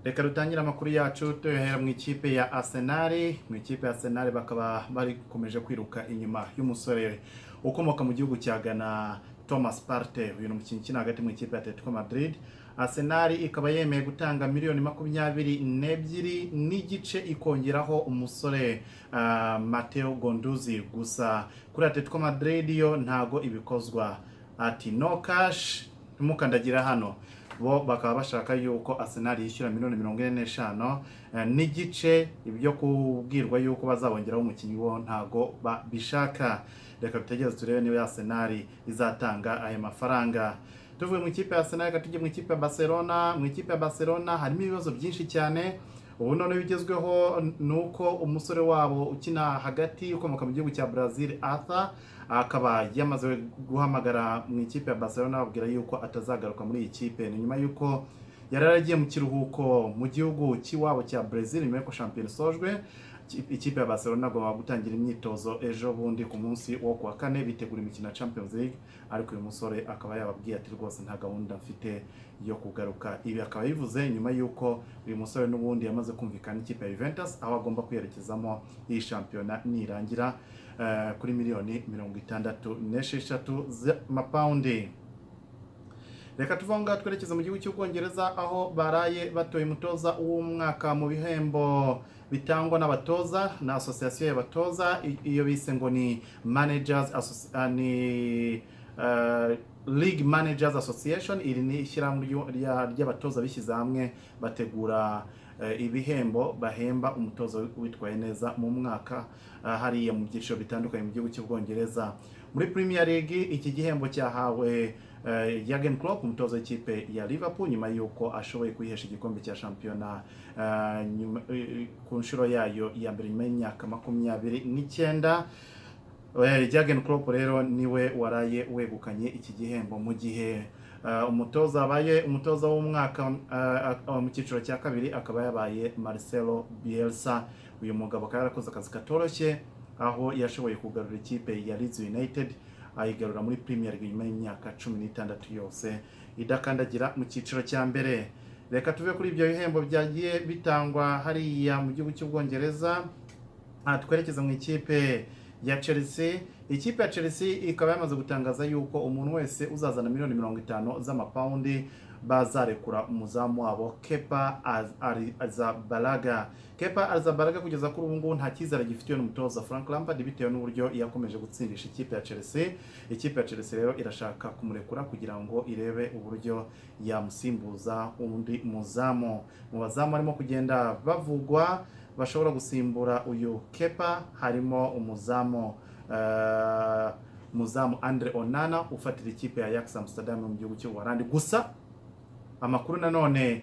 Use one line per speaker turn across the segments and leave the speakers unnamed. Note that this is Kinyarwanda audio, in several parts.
Reka dutangire amakuru yacu tuhera mu ikipe ya Arsenal. Mu ikipe ya Arsenal bakaba bari komeje kwiruka inyuma y'umusore ukomoka mu gihugu cya Ghana, Thomas Partey. Uyu mukinnyi ukina hagati mu ikipe ya Atletico Madrid. Arsenal ikaba yemeye gutanga miliyoni 22 n'igice ikongeraho umusore Matteo Guendouzi. Gusa kuri Atletico Madrid yo ntago ibikozwa, ati no cash ntimukandagira hano. Bo bakaba bashaka yuko Arsenal yishyura miliyoni 45 n'igice. Ibyo kubwirwa yuko bazabongeraho umukinnyi wo ntago bishaka. Reka tutegereze turebe niba Arsenal izatanga aya mafaranga. Tuvuye mu ikipe ya Arsenal gatujye mu ikipe ya Barcelona. Mu ikipe ya Barcelona harimo ibibazo byinshi cyane. Ubu none bigezweho nuko umusore wabo ukina hagati ukomoka mu gihugu cya Brazil, Arthur, akaba yamaze guhamagara mu ikipe ya Barcelona ababwira yuko atazagaruka muri iyi kipe. Ni nyuma yuko yararagiye mu kiruhuko mu gihugu cy'iwabo cya Brazil nyuma y'uko shampiyona isojwe. Ikipe ya Barcelona agomba gutangira imyitozo ejo bundi ku munsi wo kuwa kane bitegura imikino ya Champions League, ariko uyu musore akaba yababwiye ati rwose nta gahunda mfite yo kugaruka. Ibi akaba bivuze nyuma yuko uyu musore n'ubundi yamaze kumvikana ikipe ya Juventus aho agomba kwerekezamo iyi shampiyona nirangira kuri miliyoni 66 z'amapaundi. Reka tuvanga twerekeza mu gihugu cy'Ubwongereza aho baraye batoye umutoza w'umwaka mu bihembo bitangwa n'abatoza na association y'abatoza, iyo bise ngo ni League Managers Association. Iri ni ishyirahamwe ry'abatoza bishyize hamwe bategura ibihembo bahemba umutoza witwaye neza mu mwaka hariya mu byiciro bitandukanye mu gihugu cy'Ubwongereza. Muri Premier League iki gihembo cyahawe Jurgen Klopp, umutoza w'ikipe ya Liverpool, nyuma yuko ashoboye kwihesha igikombe cya shampiyona ku nshuro yayo ya mbere nyuma y'imyaka 29. Jurgen Klopp rero niwe waraye wegukanye iki gihembo, mu gihe umutoza abaye umutoza w'umwaka mu cyiciro cya kabiri akaba yabaye Marcelo Bielsa. Uyu mugabo akaba yarakoze akazi katoroshye aho yashoboye kugarura ikipe ya Leeds United ayigarura muri Premier League nyuma y'imyaka 16 yose idakandagira mu cyiciro cya mbere. Reka tuve kuri ibyo bihembo byagiye bitangwa hariya mu gihugu cy'Ubwongereza, twerekeza mu ikipe ya Chelsea. Ikipe ya Chelsea ikaba yamaze gutangaza yuko umuntu wese uzazana miliyoni 50 z'amapaundi bazarekura umuzamu wabo Kepa Arrizabalaga. Kepa Arrizabalaga kugeza kuri ubu ngubu nta cyizere gifitiwe n'umutoza Frank Lampard bitewe n'uburyo yakomeje gutsindisha ikipe ya Chelsea. Ikipe ya Chelsea rero irashaka kumurekura kugira ngo irebe uburyo yamusimbuza undi muzamu. Mu bazamu arimo kugenda bavugwa bashobora gusimbura uyu Kepa harimo umuzamu Andre Onana ufatira ikipe ya Ajax Amsterdam mu gihugu cy'Ubuholandi. Gusa amakuru nanone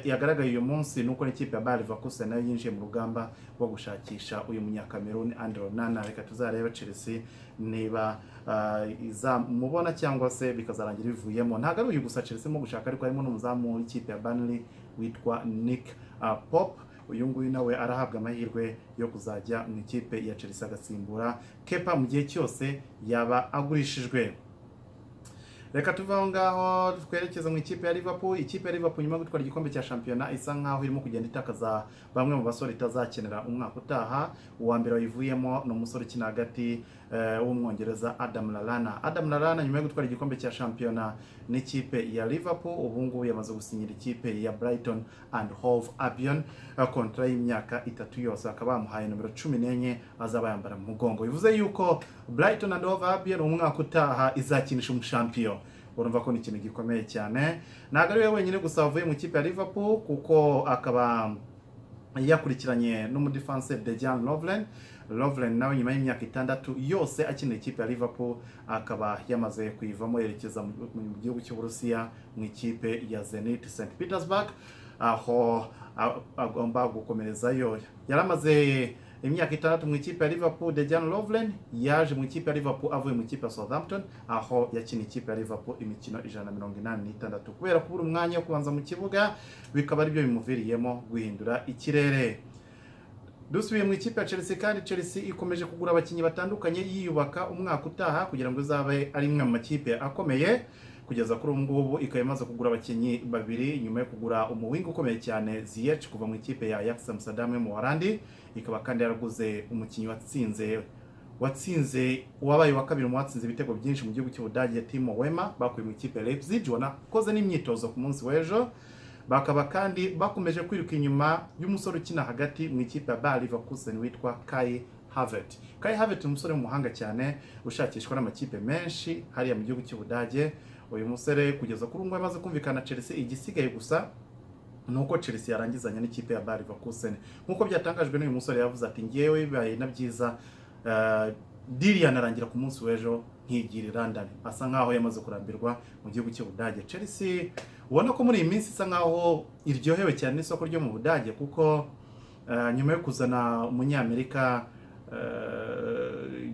yagaragaye uyu munsi nuko n'ikipe ya Bayer Leverkusen nayo yinjiye mu rugamba rwo gushakisha uyu munyakameruni Andre Onana. Reka tuzarebe Chelsea niba izamubona cyangwa se bikazarangira bivuyemo. Ntabwo ari uyu gusa Chelsea mo gushaka, ariko harimo n'umuzamu w'ikipe ya Burnley witwa Nick Pope. Uyu nguyu nawe arahabwa amahirwe yo kuzajya mu ikipe ya Chelsea agasimbura Kepa mu gihe cyose yaba agurishijwe. Reka tuvaho ngaho twerekeza mu ikipe ya Liverpool. Ikipe ya Liverpool nyuma yo gutwara igikombe cya shampiyona isa nkaho irimo kugenda itakaza bamwe mu basore itazakenera umwaka utaha. Uwa mbere wayivuyemo ni umusore ukina hagati w'umwongereza Adam Lallana. Adam Lallana nyuma yo gutwara igikombe cya shampiyona n'ikipe ya Liverpool, ubu ngubu yamaze gusinyira ikipe ya Brighton and Hove Albion kontra y'imyaka 3 yose, akaba bamuhaye numero 14 azaba yambara mu mugongo. Bivuze yuko Brighton and Hove Albion umwaka utaha izakinisha umushampion. Urumva ko ni ikintu gikomeye cyane. Ntabwo ari we wenyine gusa avuye mu ikipe ya Liverpool, kuko akaba yakurikiranye n'umudefenseur Dejan Lovren nawe nyuma y'imyaka 6 yose akinira ikipe ya Liverpool akaba yamaze kuyivamo yerekeza mu gihugu cy'Uburusiya mu ikipe ya Zenit St Petersburg aho agomba gukomerezayo. Yaramaze imyaka 6 mu ikipe ya Liverpool. Dejan Lovren yaje mu ikipe ya Liverpool avuye mu ikipe ya Southampton aho yakina ikipe ya Liverpool imikino 186. Kubera kubura umwanya wo kubanza mu kibuga bikaba ari byo bimuviriyemo guhindura ikirere. Dusubiye mu ikipe ya Chelsea, kandi Chelsea ikomeje kugura abakinnyi batandukanye yiyubaka umwaka utaha kugira ngo izabe ari imwe mu makipe akomeye. kugeza kuri ubu ngubu ikaba imaze kugura abakinnyi babiri nyuma yo kugura umuwinga ukomeye cyane Ziyech kuva mu ikipe ya Ajax Amsterdam yo mu Buholandi, ikaba kandi yaraguze umukinnyi watsinze wabaye wa kabiri mu watsinze ibitego byinshi mu gihugu cy'Ubudage Timo Werner bakuye mu ikipe Leipzig, wanakoze n'imyitozo ku munsi w'ejo. Bakaba kandi bakomeje kwiruka inyuma y'umusore ukina hagati mu ikipe ya Bayer Leverkusen witwa Kai Havertz. Kai Havertz ni umusore w'umuhanga cyane ushakishwa n'amakipe menshi hariya mu gihugu cy'Ubudage. Uyu musore kugeza kuri ubu yamaze kumvikana Chelsea, igisigaye gusa nuko Chelsea yarangizanya n'ikipe ya Bayer Leverkusen. Nkuko byatangajwe n'uyu musore yavuze ati ngewe bibaye na byiza deal yanarangira ku munsi w'ejo nkigira London. Asa nkaho yamaze kurambirwa mu gihugu cy'Ubudage. Chelsea ubona ko muri iyi minsi isa nkaho iryohewe cyane n'isoko ryo mu Budage, kuko nyuma yo kuzana umunyamerika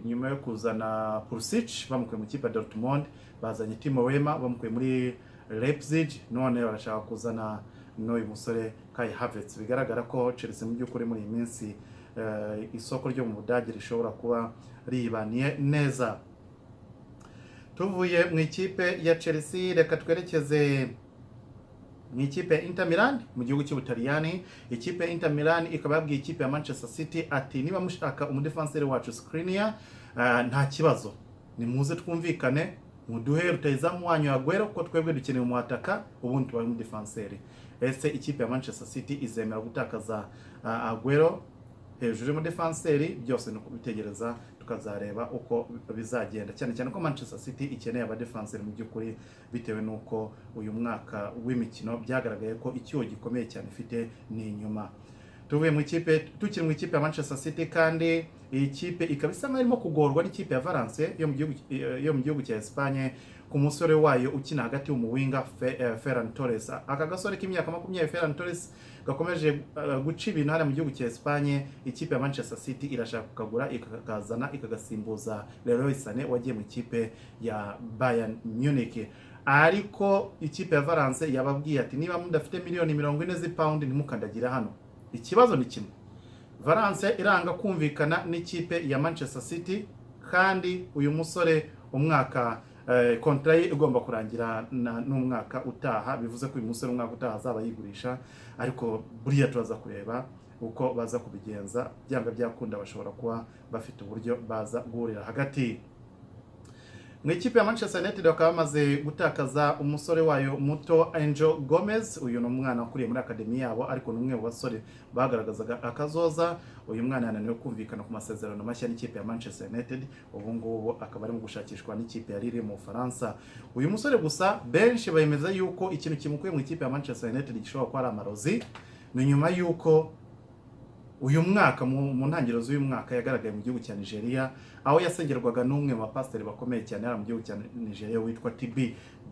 nyuma yo kuzana Pulisic bamukuye mu kipe ya Dortmund, bazanye Timo Werner bamukuye muri Leipzig, none barashaka kuzana n'uyu musore Kai Havertz. Bigaragara ko Chelsea mu by'ukuri muri iyi minsi isoko ryo mu Budage rishobora kuba ribaniye neza. Tuvuye mu ikipe ya Chelsea, reka twerekeze mu ikipe ya Inter Milan mu gihugu cy'Ubutaliyani. Ikipe ya Inter Milan ikaba yabwiye ikipe ya Manchester City ati niba mushaka umudefanseri wacu Skriniar nta kibazo, nimuze twumvikane muduhe rutayizamu wanyu Aguero ko twebwe dukeneye umuhataka ubundi tubaye umudefanseri. Ese ikipe ya Manchester City izemera gutakaza Aguero hejuru y'umudefanseri? Byose no kubitegereza tukazareba uko bizagenda, cyane cyane ko Manchester City ikeneye abadefanseri mu by'ukuri bitewe nuko uyu mwaka w'imikino byagaragaye ko icyuho gikomeye cyane ifite ni inyuma. Tuvuye mu ikipe tukiri mu ikipe ya Manchester City, kandi iyi kipe ikaba isa irimo kugorwa n'ikipe ya Valence yo mu gihugu cya Espagne ku musore wayo ukina hagati y'umuwinga Ferran Torres. Aka gasore k'imyaka 20 Ferran Torres gakomeje guca ibintu hariya mu gihugu cya Espagne. Ikipe ya Manchester City irashaka kukagura ikakazana ikagasimbuza Leroy Sané wagiye mu ikipe ya Bayern Munich, ariko ikipe ya Valence yababwiye ati niba mudafite miliyoni 40 z'ipaundi ntimukandagira hano. Ikibazo ni kimwe, Valence iranga kumvikana n'ikipe ya Manchester City, kandi uyu musore umwaka kontra ye igomba kurangira n'umwaka utaha. Bivuze ko uyu musore umwaka utaha azaba yigurisha, ariko buriya turaza kureba uko baza kubigenza. Byanga byakunda bashobora kuba bafite uburyo baza guhurira hagati. Mu ikipe ya Manchester United bakaba bamaze gutakaza umusore wayo muto Angel Gomez. Uyu ni umwana ukuriye muri akademi yabo, ariko ni umwe mu basore bagaragazaga akazoza. Uyu mwana yananiwe kumvikana ku masezerano mashya n'ikipe ya Manchester United, ubu ngubu akaba arimo gushakishwa n'ikipe ya Lille mu Faransa. Uyu musore gusa benshi bayemeza yuko ikintu kimukuye mu ikipe ya Manchester United gishobora kuba ari amarozi. Ni nyuma yuko uyu mwaka mu ntangiriro z'uyu mwaka yagaragaye mu gihugu cya Nigeria, aho yasengerwaga n'umwe mu bapasiteri bakomeye cyane ari mu gihugu cya Nigeria witwa TB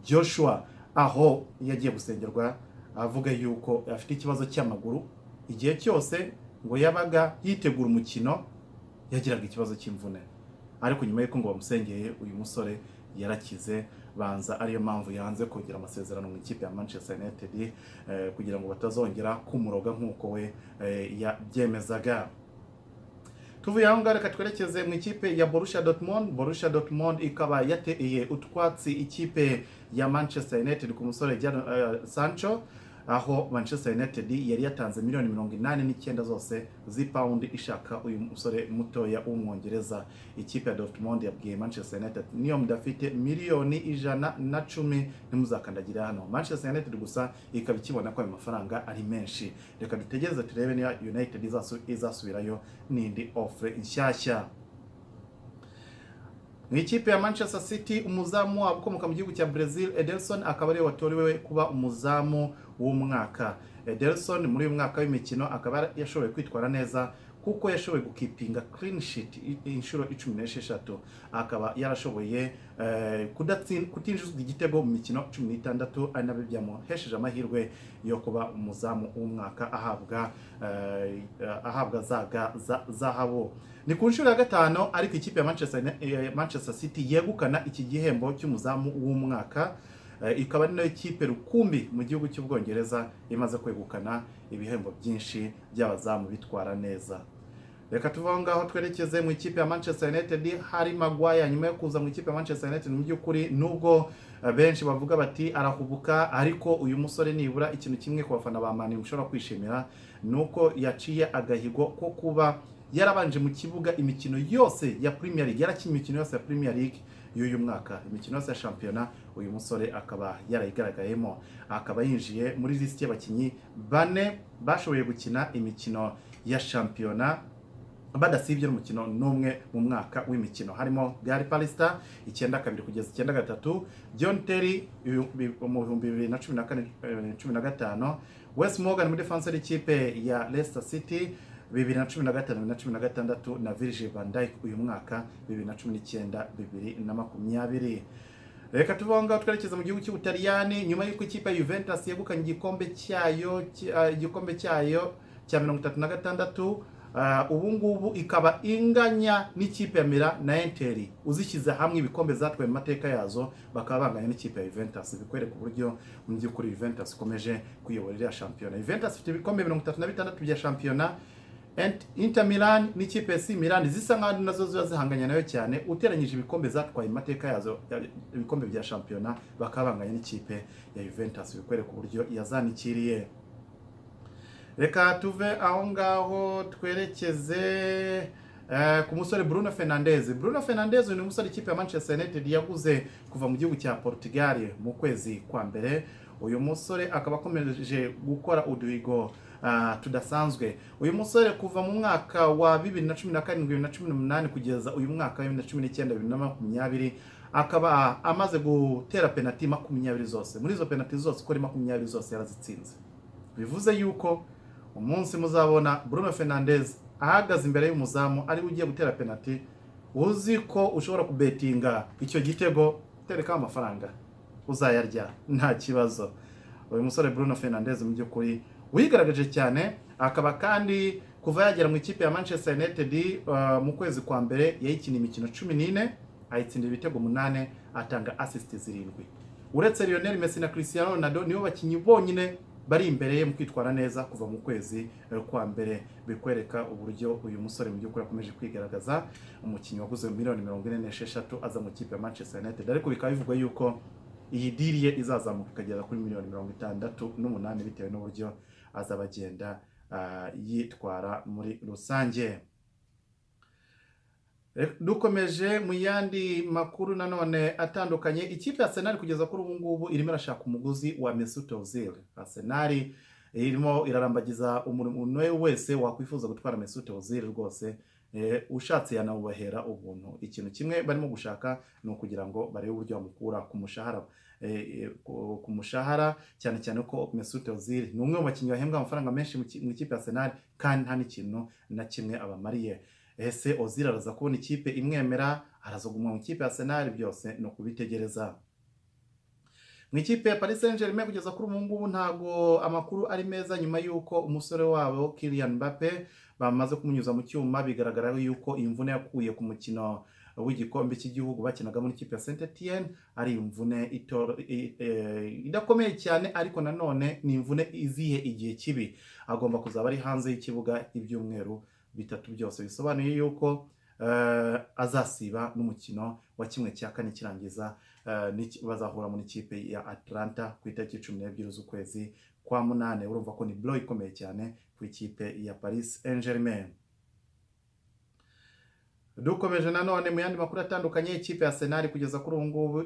Joshua, aho yagiye gusengerwa avuga yuko afite ikibazo cy'amaguru. Igihe cyose ngo yabaga yitegura umukino yagiraga ikibazo cy'imvune, ariko nyuma y'uko ngo bamusengeye uyu musore yarakize. Banza ariyo mpamvu yanze kongera amasezerano mu ikipe ya Manchester United kugira ngo batazongera kumuroga nk'uko we yabyemezaga. Tuvuye aho ngaho reka twerekeze mu ikipe ya Borussia Dortmund. Borussia Dortmund ikaba yateye utwatsi ikipe ya Manchester United ku musore Jadon Sancho, aho Manchester United yari yatanze miliyoni 89 zose z'ipaundi ishaka uyu musore mutoya w'umwongereza. Ikipe ya Dortmund yabwiye Manchester United niyo mudafite miliyoni 110 ntimuzakandagira hano. Manchester United gusa ikaba ikibona ko ayo mafaranga ari menshi. Reka dutegereze turebe niba United izasubirayo n'indi offer inshyashya. Mu ikipe ya Manchester City, umuzamu wabo ukomoka mu gihugu cya Brazil Ederson akaba ariwe watorewe kuba umuzamu w'umwaka. Ederson muri uyu mwaka w'imikino akaba yashoboye kwitwara neza, kuko yashoboye gukipinga clean sheet inshuro 16. Akaba yarashoboye kutinjiza igitego mu mikino 16, ari nabyo byamuhesheje amahirwe yo kuba umuzamu w'umwaka ahabwa zahabu. Ni ku nshuro ya 5 ariko ikipe ya Manchester City yegukana iki gihembo cy'umuzamu w'umwaka. Ikaba ari nayo kipe rukumbi mu gihugu cy'Ubwongereza imaze kwegukana ibihembo byinshi by'abazamu bitwara neza. Reka tuva ngaho twerekeze mu ikipe ya Manchester United. Harry Maguire nyuma yo kuza mu ikipe ya Manchester United mu by'ukuri nubwo benshi bavuga bati arahubuka, ariko uyu musore nibura ikintu kimwe ku bafana ba Man U ushobora kwishimira nuko yaciye agahigo ko kuba yarabanje mu kibuga imikino yose ya Premier League, yarakinnye imikino yose ya Premier League y'uyu mwaka, imikino yose ya shampiyona uyu musore akaba yarayigaragayemo, akaba yinjiye muri liste y'abakinnyi bane bashoboye gukina imikino ya shampiyona badasibye n'umukino n'umwe mu mwaka w'imikino, harimo Gary Pallister 9-2 kugeza 9-3, John Terry mu 2014-15, Wes Morgan muri defense y'ikipe ya Leicester City 2015-2016 na Virgil van Dijk uyu mwaka 2019-2020. Reka tuvanga twerekeza mu gihugu cy'Ubutaliyani nyuma y'uko ikipe ya Juventus yegukanye igikombe cyayo cya 36, ubu ngubu ikaba inganya n'ikipe ya Milan na Inter, uzishyize hamwe ibikombe zatwaye mu mateka yazo bakaba banganya n'ikipe ya Juventus, bikwereka uburyo mu by'ukuri Juventus ikomeje kuyoborera shampiyona. Juventus ifite ibikombe 36 bya shampiyona, Inter Milan n'ikipe ya AC Milan zisa nkaho nazo ziba zihanganya nayo cyane, uteranyije ibikombe zatwaye mu mateka yazo, ibikombe bya shampiyona bakaba banganya n'ikipe ya Juventus, bikwereka uburyo yazanikiriye. Reka tuve aho ngaho twerekeze ku musore Bruno Fernandes. Bruno Fernandes ni umusore ikipe ya Manchester United yaguze kuva mu gihugu cya Portugal mu kwezi kwa mbere. Uyu musore akaba akomeje gukora uduhigo tudasanzwe. Uyu musore kuva mu mwaka wa 2017-2018 kugeza uyu mwaka wa 2019-2020 akaba amaze gutera penalty 20 zose. Muri izo penalty zose uko ari 20 zose yarazitsinze. Bivuze yuko umunsi muzabona Bruno Fernandes ahagaze imbere y'umuzamu ari ugiye gutera penalty, uzi ko ushobora kubetinga icyo gitego, tereka amafaranga uzayarya nta kibazo. Uyu musore Bruno Fernandes mu by'ukuri wigaragaje cyane, akaba kandi kuva yagera mu ikipe ya Manchester United mu kwezi kwa mbere yayikina imikino 14, ayitsindira ibitego 8, atanga assist 7. Uretse Lionel Messi na Cristiano Ronaldo nibo bakinyi bonyine bari imbere ye mu kwitwara neza kuva mu kwezi kwa mbere, bikwereka uburyo uyu musore mu by'ukuri akomeje kwigaragaza, umukinnyi waguze miliyoni 46 aza mu kipe ya Manchester United, ariko bikaba bivugwa yuko iyi deal ye izazamuka ikagera kuri miliyoni 68 bitewe n'uburyo azabagenda yitwara muri rusange. Dukomeje mu yandi makuru nanone atandukanye, ikipe ya Arsenal kugeza kuri ubu ngubu irimo irashaka umuguzi wa Mesut Ozil. Arsenal irimo irarambagiza umuntu wese wakwifuza gutwara Mesut Ozil rwose, ushatse yanawubahera ubuntu. Ikintu kimwe barimo gushaka ni ukugira ngo barebe uburyo bamukura ku mushahara, cyane cyane ko Mesut Ozil ni umwe mu bakinnyi bahembwa amafaranga menshi mu ikipe ya Arsenal kandi nta n'ikintu na kimwe abamariye. Ese Ozil araza kubona ikipe imwemera, arazogumwa mu ikipe ya Arsenal? Byose no kubitegereza. Mu ikipe ya Paris Saint-Germain kugeza kuri ubu ngubu ntago amakuru ari meza, nyuma y'uko umusore wabo Kylian Mbappe bamaze kumunyuza mu cyuma, bigaragara yuko imvune yakuye ku mukino w'igikombe cy'igihugu bakinaga muri ikipe ya Saint-Etienne ari imvune idakomeye cyane, ariko nanone ni imvune izihe igihe kibi, agomba kuzaba ari hanze y'ikibuga ibyumweru 3 byose, bisobanuye yuko azasiba n'umukino wa 1/4 kirangiza bazahura mu ikipe ya Atlanta ku itariki 12 z'ukwezi kwa 8. Urumva ko ni blow ikomeye cyane ku ikipe ya Paris Saint-Germain. Dukomeje nanone mu yandi makuru atandukanye, ikipe ya Arsenal kugeza kuri ubu ngubu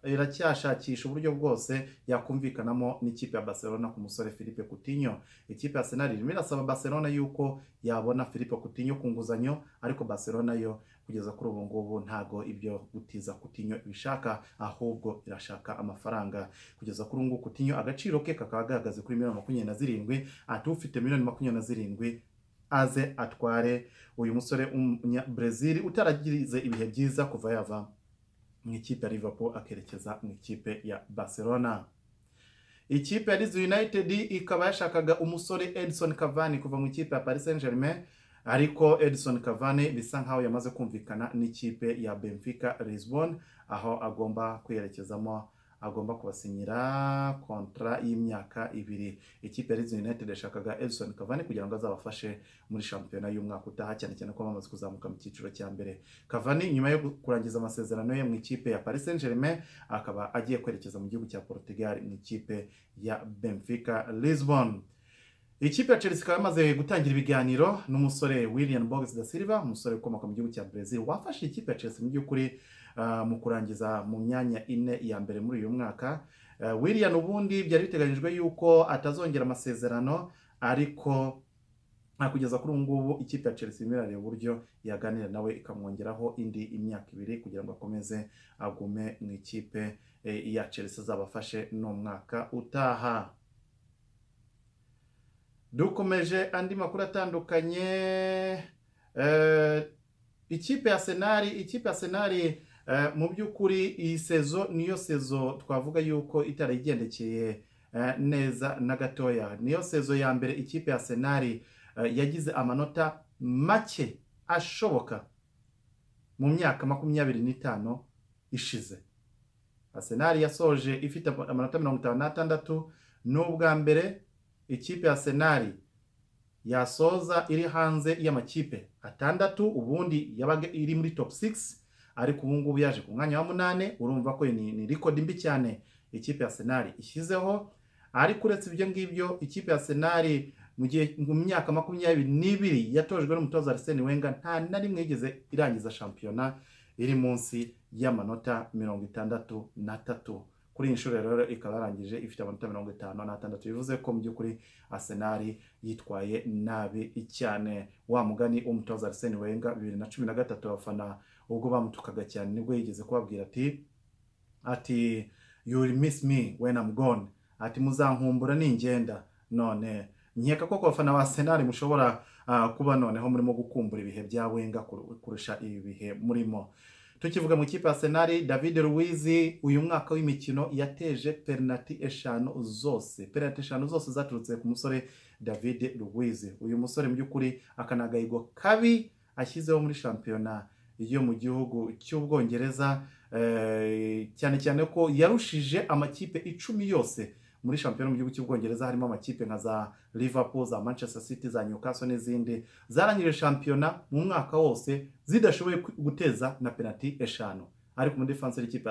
iracyashakisha uburyo bwose yakumvikanamo n'ikipe ya Barcelona ku musore Philippe Coutinho. Ikipe ya Arsenal irimo irasaba Barcelona yuko yabona Philippe Coutinho ku nguzanyo, ariko Barcelona yo kugeza kuri ubu ngubu ntago ibyo gutiza Coutinho bishaka, ahubwo irashaka amafaranga. Kugeza kuri ubu ngubu Coutinho agaciro ke kakaba gahagaze kuri miliyoni 27, ati ufite miliyoni 27 aze atware uyu musore Brazil utaragirize ibihe byiza kuva yava mu ikipe ya Liverpool akerekeza mu ikipe ya Barcelona. Ikipe ya Leeds United ikaba yashakaga umusore Edison Cavani kuva mu ikipe ya Paris Saint-Germain, ariko Edison Cavani bisa nkaho yamaze kumvikana n'ikipe ya Benfica Lisbon, aho agomba kwerekezamo agomba kubasinyira kontra y'imyaka 2. Ikipe ya Leeds United yashakaga Edinson Cavani kugira ngo azabafashe muri shampiyona y'umwaka utaha, cyane cyane ko bamaze kuzamuka mu cyiciro cya mbere. Cavani nyuma yo kurangiza amasezerano ye mu ikipe ya Paris Saint-Germain akaba agiye kwerekeza mu gihugu cya Portugal mu ikipe ya Benfica Lisbon. Ikipe ya Chelsea ikaba yamaze gutangira ibiganiro n'umusore William Borges da Silva, umusore ukomoka mu gihugu cya Brazil wafashe ikipe ya Chelsea mu by'ukuri mu kurangiza mu myanya 4 ya mbere muri uyu mwaka. William ubundi byari biteganyijwe yuko atazongera amasezerano, ariko kugeza kuri ubu ngubu ikipe ya Chelsea imirarira uburyo yaganira nawe ikamwongeraho indi imyaka 2 kugira ngo akomeze agume mu ikipe ya Chelsea azabafashe no mwaka utaha. Dukomeje andi makuru atandukanye. Ikipe ya Arsenal mu by'ukuri iyi sezo niyo sezo twavuga yuko itarayigendekeye neza na gatoya. Niyo sezo ya mbere ikipe ya Arsenal yagize amanota make ashoboka mu myaka 25 ishize. Arsenal yasoje ifite amanota 56, n'ubwa mbere ikipe ya Arsenal yasoza iri hanze y'amakipe 6, ubundi yabaga iri muri top 6, ariko ubu ngubu yaje ku mwanya wa 8. Urumva ko ni record mbi cyane ikipe ya Arsenal ishyizeho. Ariko uretse ibyo ngibyo, ikipe ya Arsenal mu myaka 22 yatojwe n'umutoza Arsene Wenger nta na rimwe yigeze irangiza shampiyona iri munsi y'amanota 63. Kuri inshuro rero ikaba yarangije ifite amanota 56. Bivuze ko mu by'ukuri Arsenal yitwaye nabi cyane. Wa mugani umutoza Arsene Wenger 2013 abafana ubwo bamutukaga cyane nibwo yigeze kubabwira ati you will miss me when I'm gone, ati muzankumbura ningenda. None nkeka ko abafana ba Arsenal mushobora kuba noneho murimo gukumbura ibihe bya Wenger kurusha ibi bihe murimo. Tukivuga mu kipe ya Arsenal, David Luiz uyu mwaka w'imikino yateje penalty 5 zose. Penalty 5 zose zaturutse ku musore David Luiz. Uyu musore mu by'ukuri akanagayigo kabi ashyizeho muri shampiyona yo mu gihugu cy'Ubwongereza, cyane cyane ko yarushije amakipe 10 yose muri shampiyona mu gihugu cy'Ubwongereza. Harimo amakipe nka za Liverpool, za Manchester City, za Newcastle n'izindi zarangije shampiyona mu mwaka wose zidashoboye guteza na penalty 5. Ariko mu defense y'ikipe